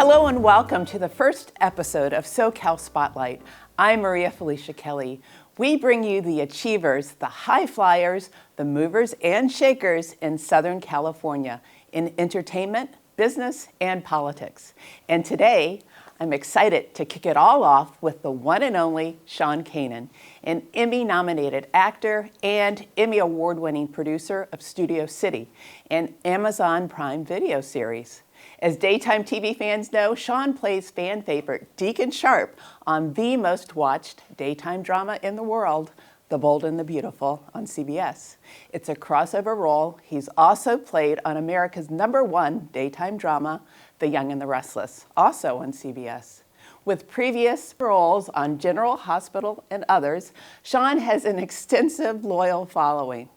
Hello and welcome to the first episode of SoCal Spotlight. I'm María Felicia Kelley. We bring you the achievers, the high flyers, the movers and shakers in Southern California in entertainment, business, and politics. And today, I'm excited to kick it all off with the one and only Sean Kanan, an Emmy-nominated actor and Emmy Award-winning producer of Studio City, an Amazon Prime Video series. As daytime TV fans know, Sean plays fan favorite Deacon Sharp on the most watched daytime drama in the world, The Bold and the Beautiful on CBS. It's a crossover role. He's also played on America's #1 daytime drama, The Young and the Restless, also on CBS. With previous roles on General Hospital and others, Sean has an extensive, loyal following.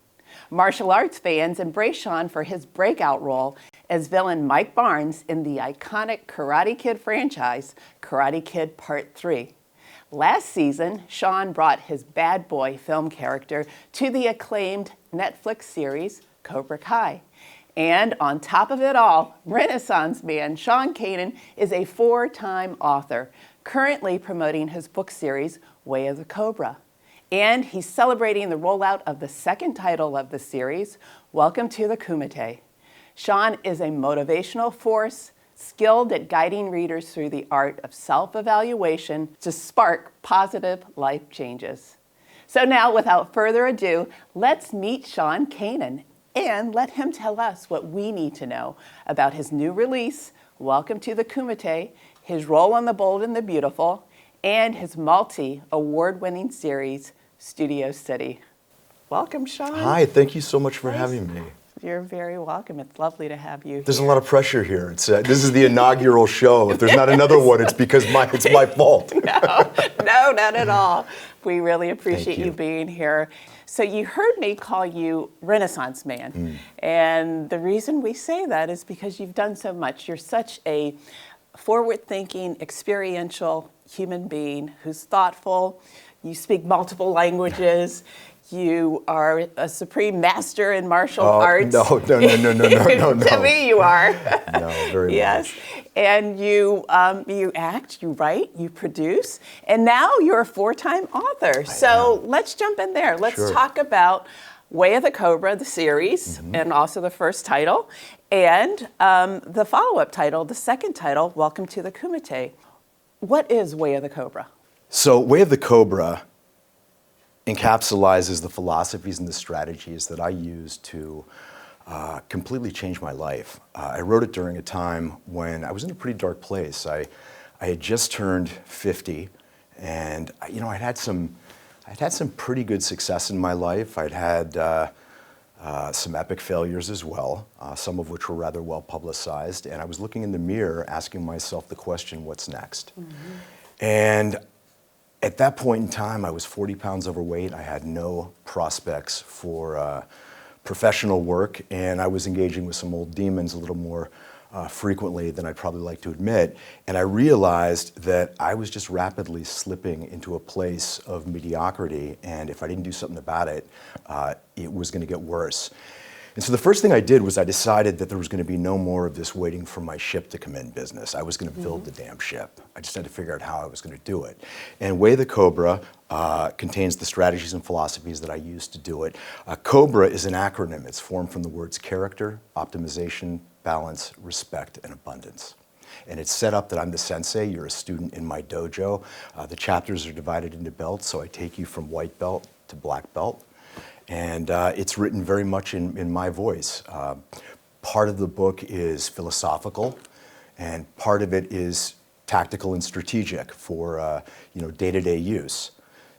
Martial arts fans embrace Sean for his breakout role as villain Mike Barnes in the iconic Karate Kid franchise, Karate Kid Part 3. Last season, Sean brought his bad boy film character to the acclaimed Netflix series, Cobra Kai. And on top of it all, Renaissance man Sean Kanan is a 4-time author, currently promoting his book series, Way of the Cobra. And he's celebrating the rollout of the second title of the series, Welcome to the Kumite. Sean is a motivational force, skilled at guiding readers through the art of self-evaluation to spark positive life changes. So now, without further ado, let's meet Sean Kanan and let him tell us what we need to know about his new release, Welcome to the Kumite, his role on The Bold and the Beautiful, and his multi-award-winning series, Studio City. Welcome, Sean. Hi, thank you so much for having me. You're very welcome. It's lovely to have you. There's a lot of pressure here. This is the inaugural show. If there's not another one, it's because it's my fault. No, not at all. We really appreciate you being here. So you heard me call you Renaissance man. And the reason we say that is because you've done so much. You're such a forward-thinking, experiential human being who's thoughtful. You speak multiple languages. You are a supreme master in martial arts. No. To me, you are. No, very yes. And you act, you write, you produce, and now you're a 4-time author. So let's jump in there. Let's talk about Way of the Cobra, the series, and also the first title, and the follow-up title, the second title, Welcome to the Kumite. What is Way of the Cobra? So Way of the Cobra encapsulates the philosophies and the strategies that I use to completely change my life. I wrote it during a time when I was in a pretty dark place. I had just turned 50, and I'd had some pretty good success in my life. I'd had some epic failures as well, some of which were rather well publicized. And I was looking in the mirror, asking myself the question, what's next? And at that point in time, I was 40 pounds overweight. I had no prospects for professional work, and I was engaging with some old demons a little more frequently than I'd probably like to admit. And I realized that I was just rapidly slipping into a place of mediocrity, and if I didn't do something about it, it was going to get worse. And so the first thing I did was I decided that there was going to be no more of this waiting for my ship to come in business. I was going to build the damn ship. I just had to figure out how I was going to do it. And Way of the Cobra contains the strategies and philosophies that I used to do it. Cobra is an acronym. It's formed from the words character, optimization, balance, respect, and abundance. And it's set up that I'm the sensei, you're a student in my dojo. The chapters are divided into belts, so I take you from white belt to black belt. And it's written very much in my voice. Part of the book is philosophical, and part of it is tactical and strategic for day-to-day use.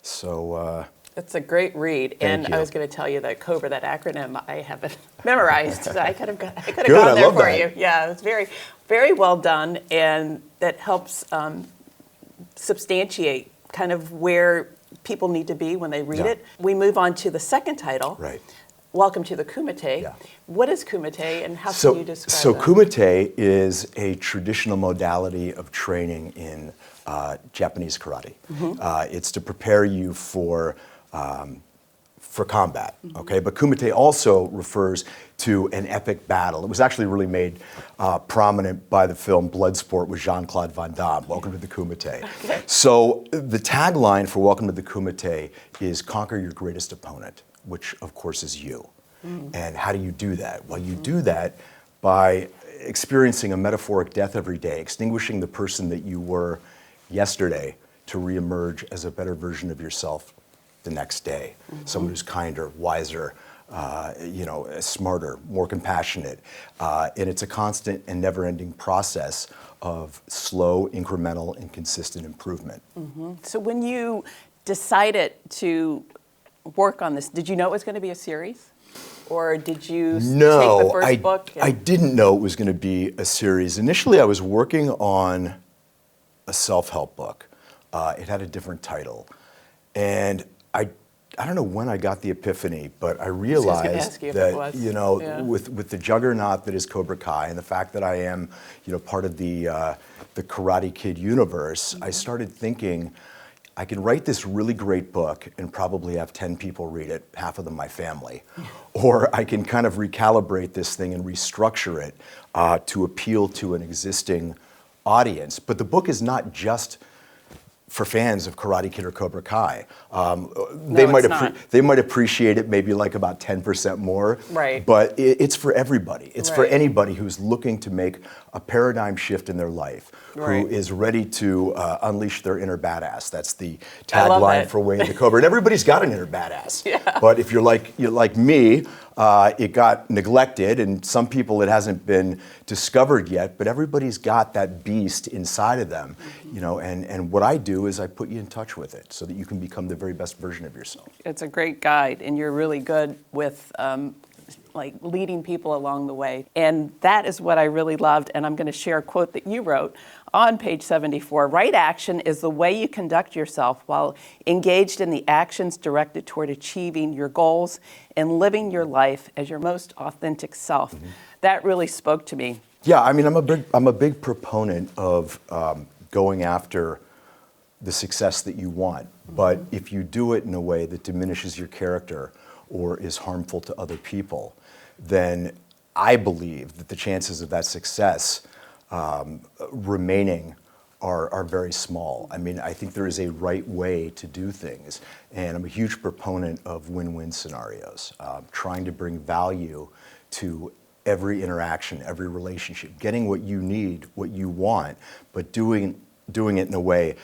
So it's a great read. Thank you. I was going to tell you that Cobra, that acronym, I haven't memorized. So I could have gone Good, there for that. you. Yeah, it's very, very well done, and that helps substantiate kind of where people need to be when they read it. We move on to the second title. Right. Welcome to the Kumite. Yeah. What is Kumite, and how can you describe So that? Kumite is a traditional modality of training in Japanese karate. It's to prepare you for for combat, okay? But Kumite also refers to an epic battle. It was actually really made prominent by the film Bloodsport with Jean-Claude Van Damme, Welcome to the Kumite. Okay. So the tagline for Welcome to the Kumite is conquer your greatest opponent, which of course is you. And how do you do that? Well, you do that by experiencing a metaphoric death every day, extinguishing the person that you were yesterday to reemerge as a better version of yourself the next day. Someone who's kinder, wiser, smarter, more compassionate. And it's a constant and never-ending process of slow, incremental, and consistent improvement. So when you decided to work on this, did you know it was going to be a series? Or did you take the first book? I didn't know it was going to be a series. Initially, I was working on a self-help book. It had a different title. And I don't know when I got the epiphany, but I realized that, with the juggernaut that is Cobra Kai and the fact that I am, part of the Karate Kid universe, I started thinking, I can write this really great book and probably have 10 people read it, half of them my family. Or I can kind of recalibrate this thing and restructure it to appeal to an existing audience. But the book is not just for fans of Karate Kid or Cobra Kai. They might appreciate it maybe like about 10% more. Right. But it's for everybody. It's for anybody who's looking to make a paradigm shift in their life, who is ready to unleash their inner badass. That's the tagline for Way of the Cobra. And everybody's got an inner badass. Yeah. But if you're like me, it got neglected, and some people it hasn't been discovered yet, but everybody's got that beast inside of them, and what I do is I put you in touch with it so that you can become the very best version of yourself. It's a great guide, and you're really good with leading people along the way. And that is what I really loved, and I'm going to share a quote that you wrote on page 74. Right action is the way you conduct yourself while engaged in the actions directed toward achieving your goals and living your life as your most authentic self. That really spoke to me. Yeah, I mean, I'm a big proponent of going after the success that you want, but if you do it in a way that diminishes your character or is harmful to other people, then I believe that the chances of that success remaining are very small. I mean, I think there is a right way to do things, and I'm a huge proponent of win-win scenarios, trying to bring value to every interaction, every relationship, getting what you need, what you want, but doing it in a way,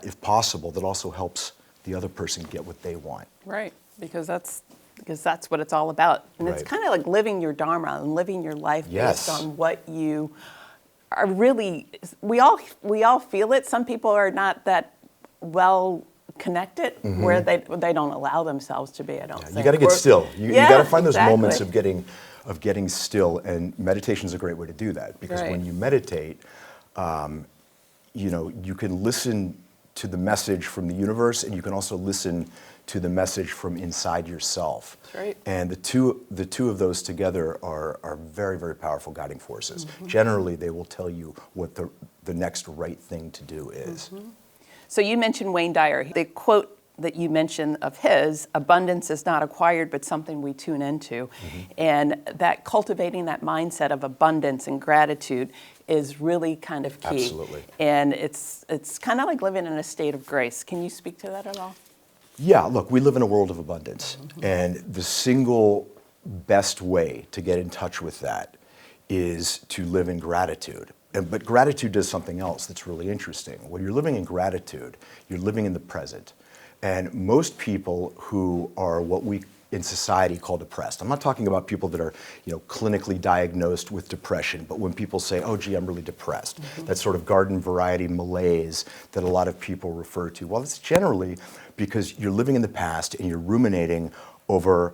if possible, that also helps the other person get what they want. Right, because that's what it's all about. And it's kind of like living your dharma and living your life based on what you are really, we all feel it. Some people are not that well connected where they don't allow themselves to be, I don't think. You got to get still. You got to find those moments of getting still, and meditation is a great way to do that, because when you meditate, you can listen to the message from the universe, and you can also listen to the message from inside yourself. That's right. And the two of those together are very, very powerful guiding forces. Generally, they will tell you what the next right thing to do is. So you mentioned Wayne Dyer. The quote that you mentioned of his, abundance is not acquired, but something we tune into. And that cultivating that mindset of abundance and gratitude is really kind of key. Absolutely. And it's kind of like living in a state of grace. Can you speak to that at all? Yeah, look, we live in a world of abundance, and the single best way to get in touch with that is to live in gratitude. But gratitude does something else that's really interesting. When you're living in gratitude, you're living in the present. And most people who are what we in society call depressed. I'm not talking about people that are, clinically diagnosed with depression, but when people say, oh, gee, I'm really depressed, that sort of garden variety malaise that a lot of people refer to. Well, it's generally because you're living in the past and you're ruminating over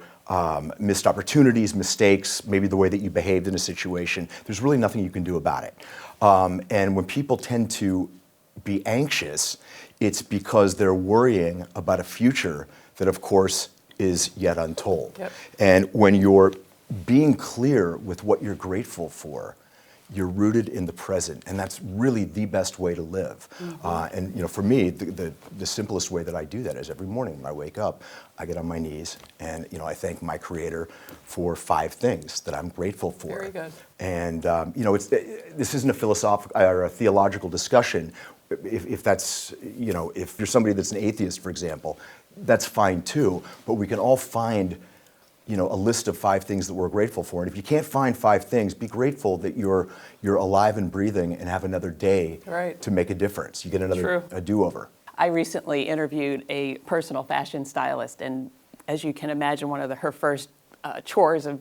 missed opportunities, mistakes, maybe the way that you behaved in a situation. There's really nothing you can do about it. And when people tend to be anxious, it's because they're worrying about a future that, of course, is yet untold. And when you're being clear with what you're grateful for, you're rooted in the present, and that's really the best way to live. And for me, the simplest way that I do that is every morning when I wake up, I get on my knees and I thank my Creator for 5 things that I'm grateful for. Very good. And this isn't a philosophical or a theological discussion. If that's if you're somebody that's an atheist, for example, that's fine too. But we can all find a list of 5 things that we're grateful for. And if you can't find 5 things, be grateful that you're alive and breathing and have another day to make a difference. You get another a do-over. I recently interviewed a personal fashion stylist, and as you can imagine, one of her first chores of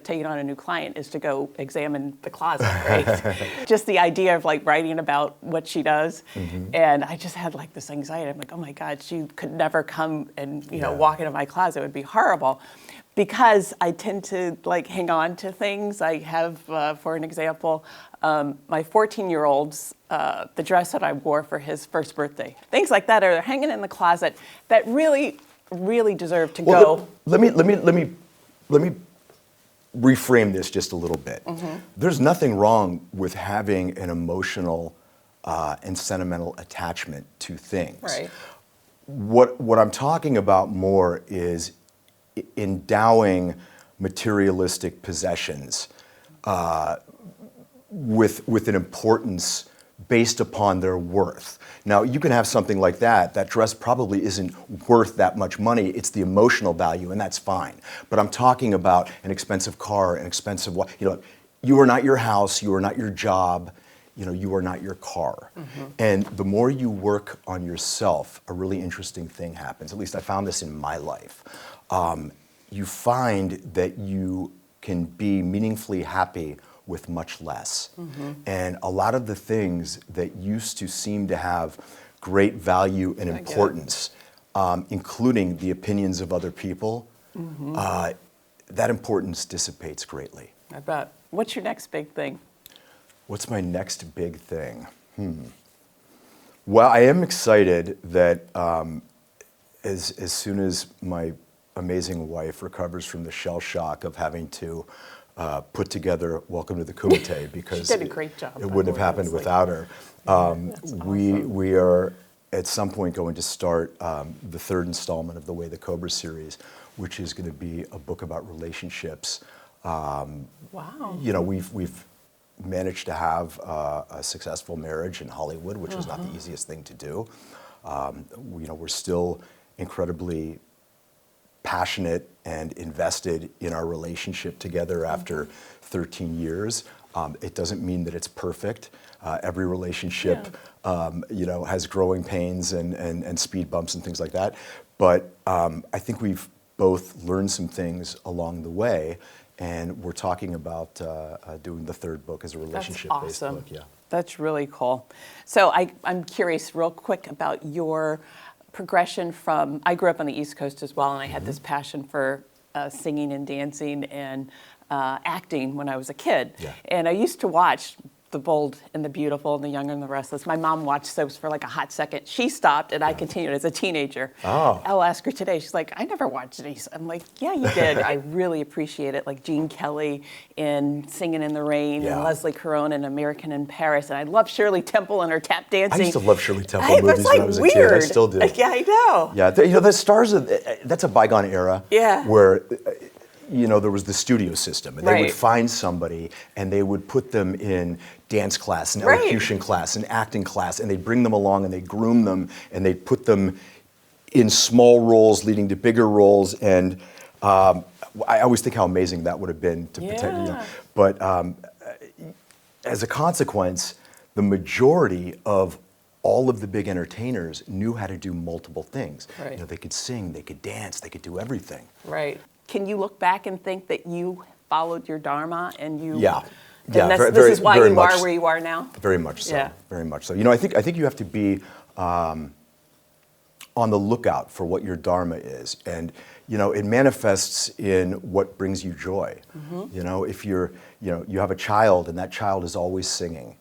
taking on a new client is to go examine the closet, right? Just the idea of like writing about what she does. And I just had like this anxiety. I'm like, oh my God, she could never come and walk into my closet. It would be horrible. Because I tend to like hang on to things. I have, for an example, my 14-year-old's, the dress that I wore for his first birthday. Things like that are hanging in the closet that really, really deserve to go. Let me reframe this just a little bit. There's nothing wrong with having an emotional and sentimental attachment to things. Right. What I'm talking about more is endowing materialistic possessions with an importance based upon their worth. Now, you can have something like that. That dress probably isn't worth that much money. It's the emotional value, and that's fine. But I'm talking about an expensive car, an expensive, you are not your house, you are not your job, you are not your car. And the more you work on yourself, a really interesting thing happens. At least I found this in my life. You find that you can be meaningfully happy with much less. And a lot of the things that used to seem to have great value and importance, including the opinions of other people, that importance dissipates greatly. I bet. What's your next big thing? What's my next big thing? Well, I am excited that as soon as my amazing wife recovers from the shell shock of having to put together Welcome to the Kumite, because she did a great job. It wouldn't have happened without her. We are at some point going to start the 3rd installment of the Way the Cobra series, which is going to be a book about relationships. Wow. We've managed to have a successful marriage in Hollywood, which was not the easiest thing to do. We're still incredibly passionate and invested in our relationship together after 13 years. It doesn't mean that it's perfect. Every relationship, has growing pains and speed bumps and things like that. But I think we've both learned some things along the way, and we're talking about doing the 3rd book as a relationship-based book. Yeah. That's really cool. So I'm curious real quick about your progression from, I grew up on the East Coast as well, and I had this passion for singing and dancing and acting when I was a kid. And I used to watch The Bold and the Beautiful and The Young and the Restless. My mom watched those for like a hot second. She stopped, and I continued as a teenager. I'll ask her today. She's like, I never watched these. I'm like, yeah, you did. I really appreciate it. Like Gene Kelly in Singing in the Rain and Leslie Caron in American in Paris. And I love Shirley Temple and her tap dancing. I used to love Shirley Temple movies when I was a kid. I still do. Yeah, I know. Yeah, the stars of that's a bygone era. Where there was the studio system, and they would find somebody and they would put them in dance class and elocution class and acting class, and they'd bring them along and they'd groom them and they'd put them in small roles leading to bigger roles. And I always think how amazing that would have been to protect. But as a consequence, the majority of all of the big entertainers knew how to do multiple things. They could sing, they could dance, they could do everything. Can you look back and think that you followed your dharma and you? This is why you are where you are now? Very much so. Very much so. I think you have to be on the lookout for what your dharma is, and it manifests in what brings you joy. If you have a child and that child is always singing,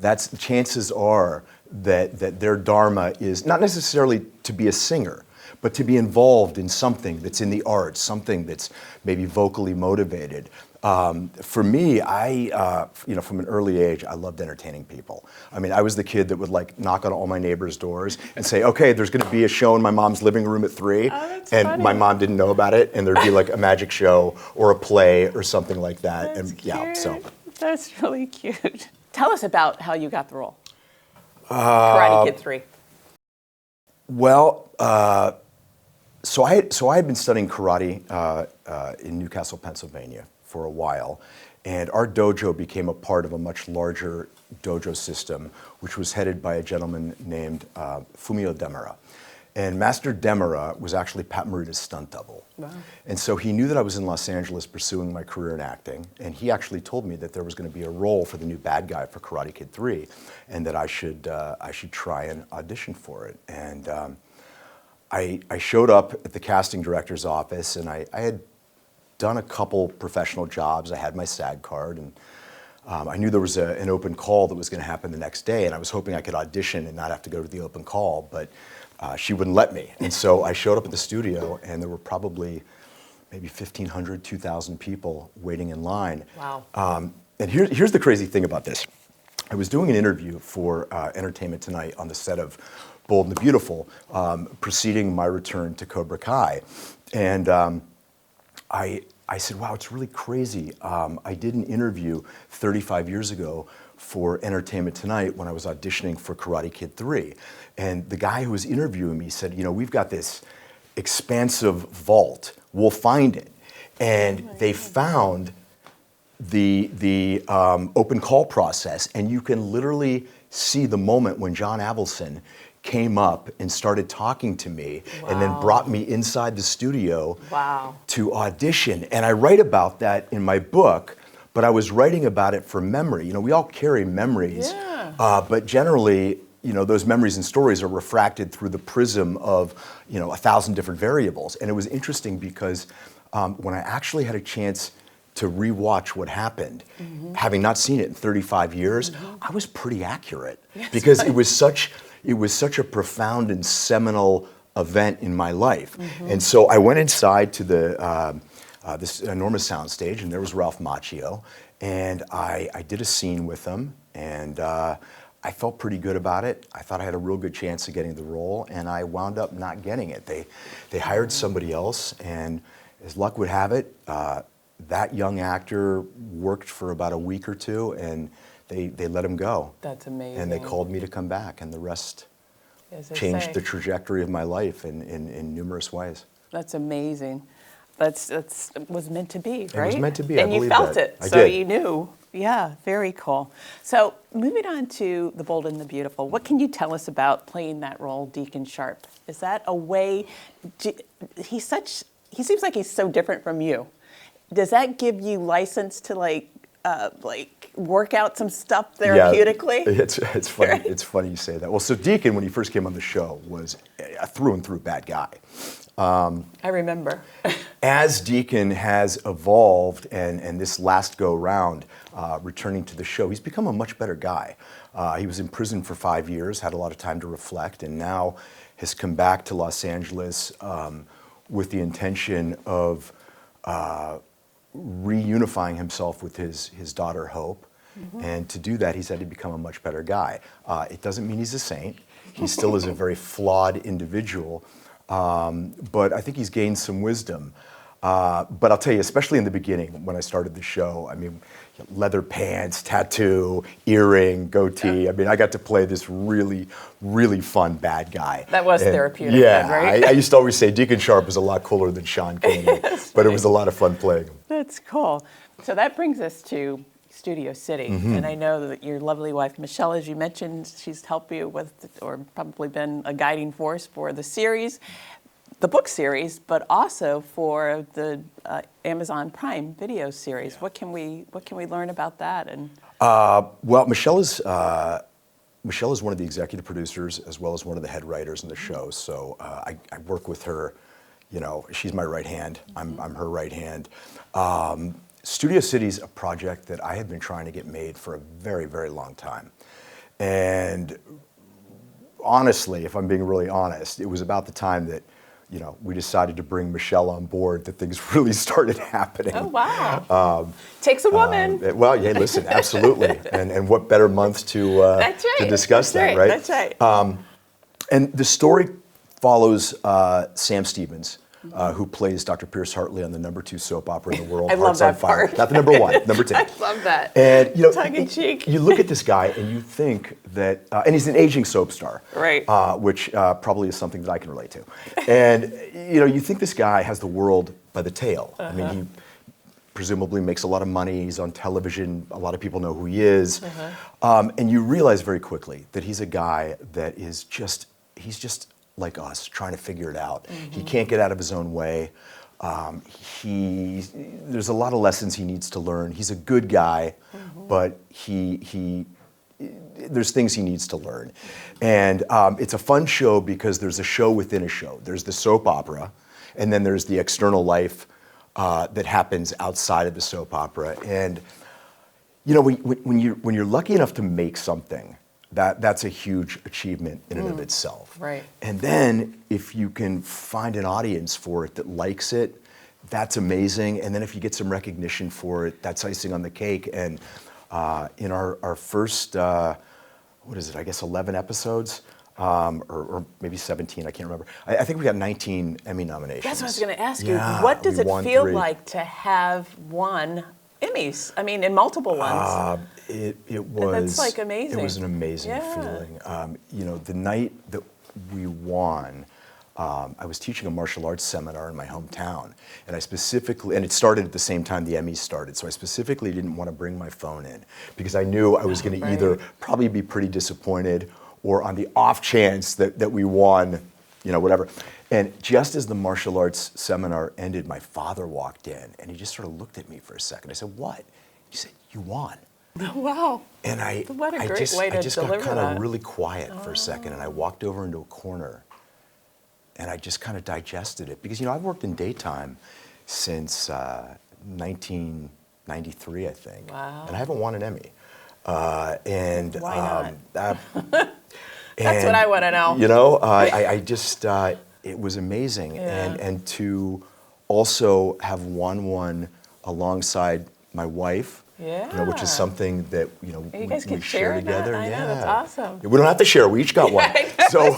that's chances are that their dharma is not necessarily to be a singer, but to be involved in something that's in the arts, something that's maybe vocally motivated. For me, from an early age, I loved entertaining people. I mean, I was the kid that would like knock on all my neighbors' doors and say, okay, there's going to be a show in my mom's living room at 3, that's and funny. my mom didn't know about it, and there'd be like a magic show or a play or something like that. That's And yeah, so. cute. That's really cute. Tell us about how you got the role. Karate Kid 3. Well, so I had been studying karate in Newcastle, Pennsylvania for a while, and our dojo became a part of a much larger dojo system, which was headed by a gentleman named Fumio Demura. And Master Demura was actually Pat Morita's stunt double. Wow. And so he knew that I was in Los Angeles pursuing my career in acting, and he actually told me that there was going to be a role for the new bad guy for Karate Kid 3, and that I should try and audition for it. And I showed up at the casting director's office, and I had done a couple professional jobs. I had my SAG card, and I knew there was an open call that was going to happen the next day, and I was hoping I could audition and not have to go to the open call, but she wouldn't let me. And so I showed up at the studio, and there were probably maybe 1,500, 2,000 people waiting in line. Wow. And here's the crazy thing about this. I was doing an interview for Entertainment Tonight on the set of Bold and the Beautiful, preceding my return to Cobra Kai. And I said, wow, it's really crazy. I did an interview 35 years ago for Entertainment Tonight when I was auditioning for Karate Kid 3. And the guy who was interviewing me said, we've got this expansive vault. We'll find it. And they found the open call process, and you can literally see the moment when John Avildsen came up and started talking to me. Wow. And then brought me inside the studio. Wow. To audition. And I write about that in my book, but I was writing about it from memory. We all carry memories, but generally, those memories and stories are refracted through the prism of, 1,000 different variables. And it was interesting because when I actually had a chance to rewatch what happened, having not seen it in 35 years, I was pretty accurate. Yes, because right. It was such a profound and seminal event in my life. And so I went inside to this enormous soundstage, and there was Ralph Macchio, and I did a scene with him, and I felt pretty good about it. I thought I had a real good chance of getting the role, and I wound up not getting it. They hired somebody else, and as luck would have it, that young actor worked for about a week or two, and they let him go. That's amazing. And they called me to come back, and the rest changed the trajectory of my life in numerous ways. That's amazing. That's was meant to be, right? It was meant to be. And I believe you felt that. it, I so did. you knew. Yeah, very cool. So moving on to The Bold and the Beautiful, what can you tell us about playing that role, Deacon Sharp? Is that a way? He seems like he's so different from you. Does that give you license to like work out some stuff therapeutically? Yeah, it's funny. Right? It's funny you say that. Well, so Deacon, when he first came on the show, was a through and through bad guy. I remember. As Deacon has evolved, and this last go round, returning to the show, he's become a much better guy. He was in prison for 5 years, had a lot of time to reflect, and now has come back to Los Angeles with the intention of reunifying himself with his daughter Hope. And to do that, he's had to become a much better guy. It doesn't mean he's a saint. He still is a very flawed individual, but I think he's gained some wisdom. But I'll tell you, especially in the beginning, when I started the show, I mean, leather pants, tattoo, earring, goatee. Yeah. I mean, I got to play this really, really fun bad guy. That was therapeutic, yeah, right? I used to always say Deacon Sharp was a lot cooler than Sean Kanan, but it was a lot of fun playing him. That's cool. So that brings us to Studio City, and I know that your lovely wife, Michelle, as you mentioned, she's helped you with, or probably been a guiding force for the series, the book series, but also for the Amazon Prime video series. Yeah. What can we learn about that? And well, Michelle is one of the executive producers as well as one of the head writers in the show. So I work with her. She's my right hand. I'm her right hand. Studio City's a project that I had been trying to get made for a very, very long time. And honestly, if I'm being really honest, it was about the time that we decided to bring Michelle on board, that things really started happening. Oh, wow. Takes a woman. Well, yeah, listen, absolutely. And what better month to That's right. to discuss That's that, right? That's right. And the story follows Sam Stevens, who plays Dr. Pierce Hartley on the #2 soap opera in the world, I love Hearts on that Fire. part. Not the #1, #2. I love that. And Tongue in cheek. you look at this guy and you think that, and he's an aging soap star, Right. Which probably is something that I can relate to. And you think this guy has the world by the tail. I mean, he presumably makes a lot of money. He's on television. A lot of people know who he is. And you realize very quickly that he's a guy that is he's just like us, trying to figure it out. He can't get out of his own way. There's a lot of lessons he needs to learn. He's a good guy, but there's things he needs to learn. And it's a fun show because there's a show within a show. There's the soap opera, and then there's the external life that happens outside of the soap opera. And when you're lucky enough to make something, that's a huge achievement in and of itself. Right. And then if you can find an audience for it that likes it, that's amazing. And then if you get some recognition for it, that's icing on the cake. And in our first, 11 episodes, or maybe 17, I can't remember. I think we got 19 Emmy nominations. That's what I was going to ask you. Yeah, What does we it won feel 3. like to have won Emmys? I mean, in multiple ones. It was. That's like amazing. It was an amazing Yeah. feeling. The night that we won, I was teaching a martial arts seminar in my hometown, and it started at the same time the Emmys started. So I specifically didn't want to bring my phone in because I knew I was going to either probably be pretty disappointed, or on the off chance that we won, whatever. And just as the martial arts seminar ended, my father walked in, and he just sort of looked at me for a second. I said, "What?" He said, "You won." Wow. And What a I great just, way to I just got deliver kind of that. really quiet for a second, and I walked over into a corner, and I just kind of digested it. Because, I've worked in daytime since 1993, I think. Wow. And I haven't won an Emmy. And Why not? That's what I want to know. I just, it was amazing. Yeah. And to also have won one alongside my wife, which is something that You we guys can share share that? together. I know, that's awesome. We don't have to share. We each got one. I know,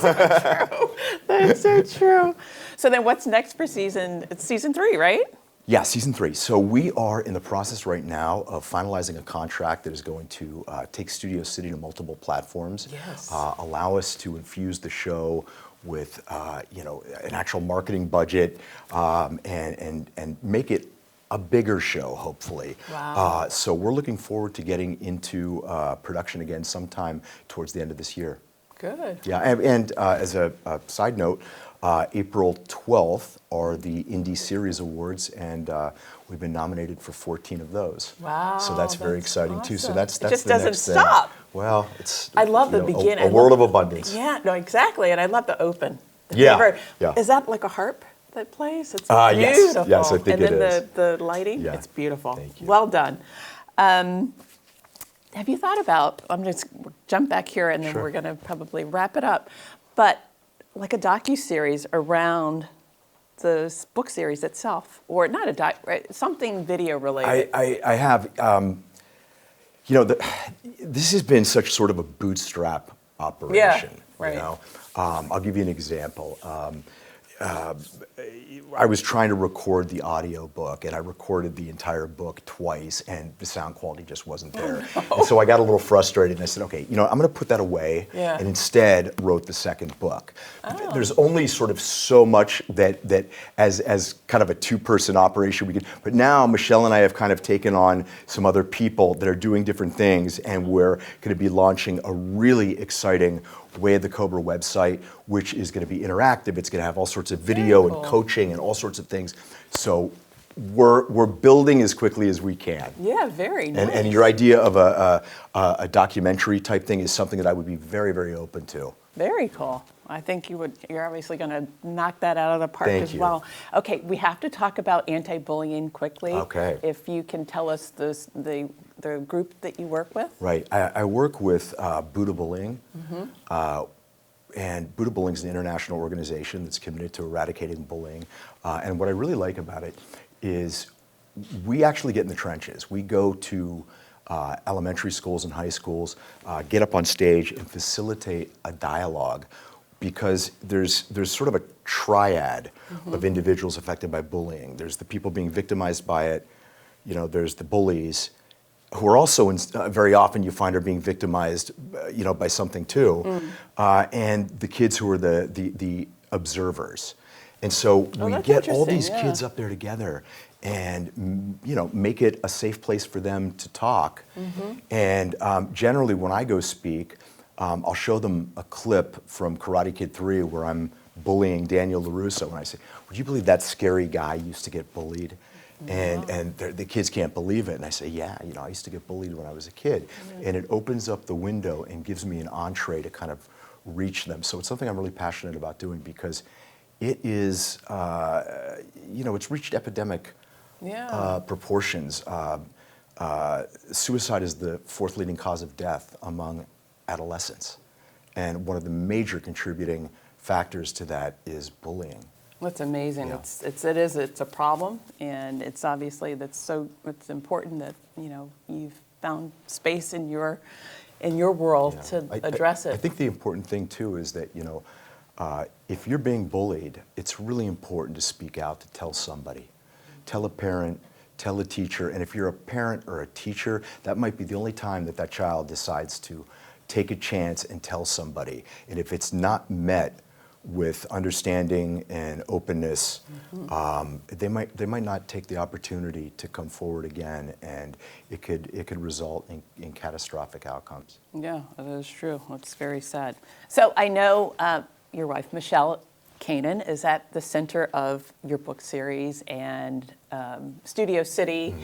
that's so true. So then what's next for it's season 3, right? Yeah, season 3. So we are in the process right now of finalizing a contract that is going to take Studio City to multiple platforms. Yes. Allow us to infuse the show with an actual marketing budget, and make it a bigger show, hopefully. Wow. So we're looking forward to getting into production again sometime towards the end of this year. Good. Yeah, and as a side note, April 12th are the Indie Series Awards, and we've been nominated for 14 of those. Wow. So that's very exciting too. So that's It just the doesn't next thing. stop. Well, it's I love the beginning. a world of abundance. Yeah, no, exactly. And I love the open. Yeah, yeah. Is that like a harp that plays? It's Yes. beautiful. Yes, I think and it then is. the lighting, Yeah. it's beautiful. Thank you. Well done. Have you thought about, I'm just jump back here and then Sure. we're going to probably wrap it up, but like a docu-series around the book series itself, or not a something video related? I have. This has been such sort of a bootstrap operation. right. I'll give you an example. I was trying to record the audio book, and I recorded the entire book twice, and the sound quality just wasn't there. And so I got a little frustrated, and I said, okay, I'm going to put that away, Yeah. and instead wrote the second book. There's only sort of so much that as kind of a two-person operation we could, but now Michelle and I have kind of taken on some other people that are doing different things, and we're going to be launching a really exciting Way of the Cobra website, which is going to be interactive. It's going to have all sorts of video and coaching and all sorts of things. So we're building as quickly as we can. Yeah, very nice. And your idea of a documentary type thing is something that I would be very, very open to. Very cool. I think you're obviously going to knock that out of the park Thank as you. well. Okay, we have to talk about anti-bullying quickly. Okay. If you can tell us the group that you work with. Right. I work with Buddha Bullying. And Buddha Bullying is an international organization that's committed to eradicating bullying. And what I really like about it is we actually get in the trenches. We go to elementary schools and high schools, get up on stage and facilitate a dialogue, because there's sort of a triad of individuals affected by bullying. There's the people being victimized by it, there's the bullies, who are also very often you find are being victimized, by something too, and the kids who are the observers. And so we get all these kids up there together and make it a safe place for them to talk. And generally when I go speak, I'll show them a clip from Karate Kid 3 where I'm bullying Daniel LaRusso, and I say, would you believe that scary guy used to get bullied? And the kids can't believe it. And I say, yeah, I used to get bullied when I was a kid. And it opens up the window and gives me an entree to kind of reach them. So it's something I'm really passionate about doing, because it is, it's reached epidemic proportions. Suicide is the fourth leading cause of death among adolescents. And one of the major contributing factors to that is bullying. That's amazing. Yeah. It's a problem, and it's obviously it's important that you've found space in your world to address it. I think the important thing too is that if you're being bullied, it's really important to speak out, to tell somebody, tell a parent, tell a teacher, and if you're a parent or a teacher, that might be the only time that child decides to take a chance and tell somebody. And if it's not met with understanding and openness, they might not take the opportunity to come forward again, and it could result in catastrophic outcomes. Yeah, that is true. It's very sad. So I know your wife, Michelle Kanan, is at the center of your book series and Studio City.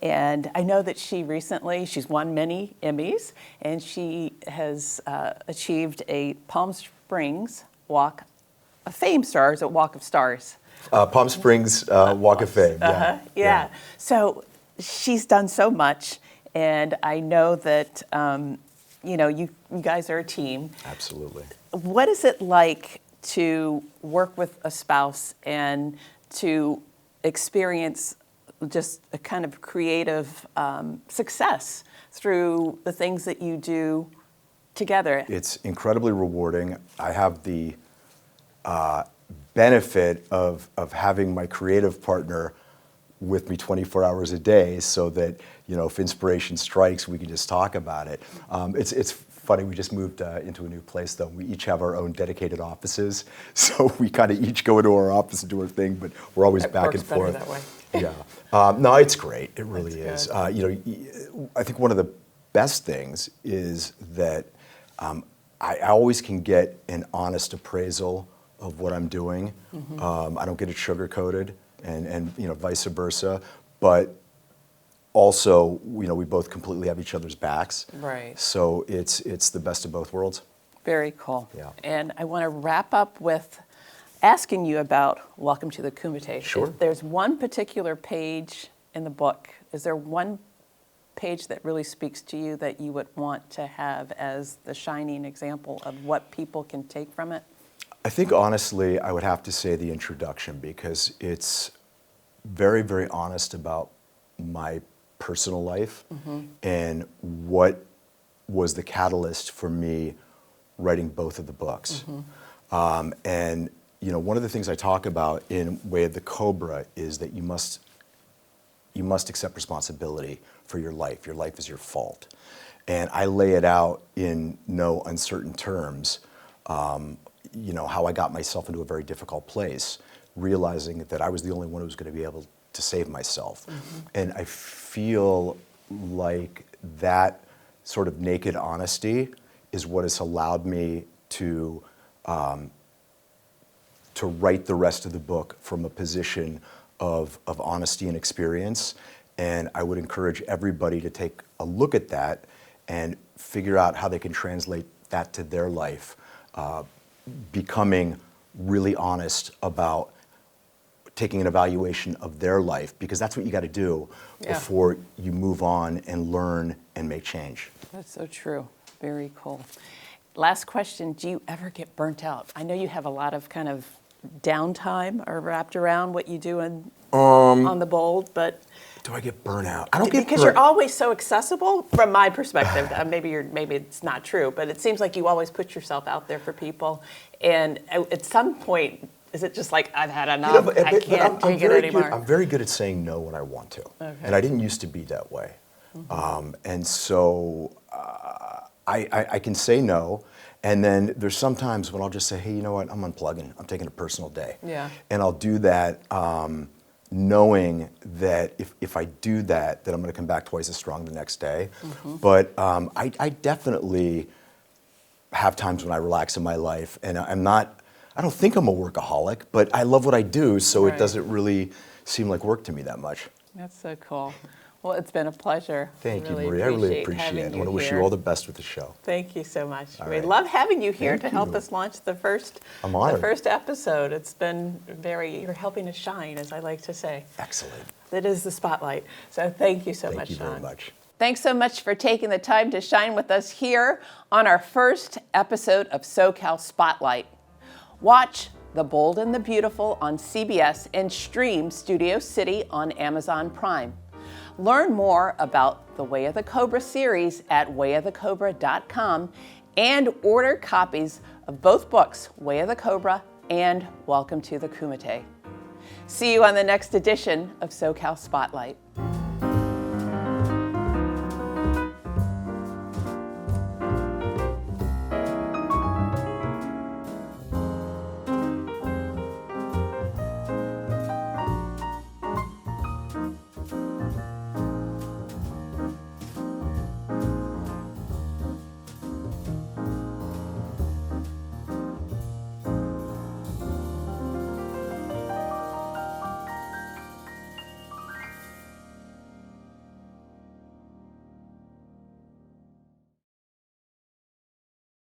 And I know that she's won many Emmys, and she has achieved a Palm Springs Walk of Fame star. Is it Walk of Stars? Palm Springs Walk of Fame. Yeah. So she's done so much, and I know that you guys are a team. Absolutely. What is it like to work with a spouse and to experience just a kind of creative success through the things that you do together? It's incredibly rewarding. I have the benefit of having my creative partner with me 24 hours a day, so that if inspiration strikes, we can just talk about it. It's funny, we just moved into a new place, though. We each have our own dedicated offices, so we kind of each go into our office and do our thing, but we're always back and forth. That way. Yeah. No, it's great. It really is. Good. I think one of the best things is that I always can get an honest appraisal of what I'm doing. I don't get it sugar-coated, and vice versa. But also, we both completely have each other's backs. Right. So it's the best of both worlds. Very cool. Yeah. And I want to wrap up with asking you about Welcome to the Kumite. Sure. If there's one particular page in the book, is there one page that really speaks to you that you would want to have as the shining example of what people can take from it? I think, honestly, I would have to say the introduction, because it's very, very honest about my personal life and what was the catalyst for me writing both of the books. And one of the things I talk about in Way of the Cobra is that you must accept responsibility for your life. Your life is your fault. And I lay it out in no uncertain terms, how I got myself into a very difficult place, realizing that I was the only one who was going to be able to save myself. And I feel like that sort of naked honesty is what has allowed me to write the rest of the book from a position of honesty and experience. And I would encourage everybody to take a look at that and figure out how they can translate that to their life, becoming really honest about taking an evaluation of their life, because that's what you got to do before you move on and learn and make change. That's so true. Very cool. last question, do you ever get burnt out? I know you have a lot of kind of downtime or wrapped around what you do on the Bold, but Do I get burnt out? I don't get because you're always so accessible from my perspective. Maybe it's not true, but it seems like you always put yourself out there for people. And at some point, is it just like, I've had enough, I can't take it anymore? I'm very good at saying no when I want to. Okay. And I didn't used to be that way. And so I can say no. And then there's sometimes when I'll just say, hey, you know what, I'm unplugging. I'm taking a personal day. Yeah. And I'll do that knowing that if I do that, that I'm going to come back twice as strong the next day. But I definitely have times when I relax in my life, and I don't think I'm a workaholic, but I love what I do, so Right. it doesn't really seem like work to me that much. That's so cool. Well, it's been a pleasure. Thank you, Maria. I really appreciate it. I want to wish you all the best with the show. Thank you so much. All We right. love having you here Thank to help you. us launch the first episode. It's been you're helping us shine, as I like to say. Excellent. It is the spotlight. So thank you so much, Thank you Sean. very much. Thanks so much for taking the time to shine with us here on our first episode of SoCal Spotlight. Watch The Bold and the Beautiful on CBS and stream Studio City on Amazon Prime. Learn more about the Way of the Cobra series at wayofthecobra.com and order copies of both books, Way of the Cobra and Welcome to the Kumite. See you on the next edition of SoCal Spotlight.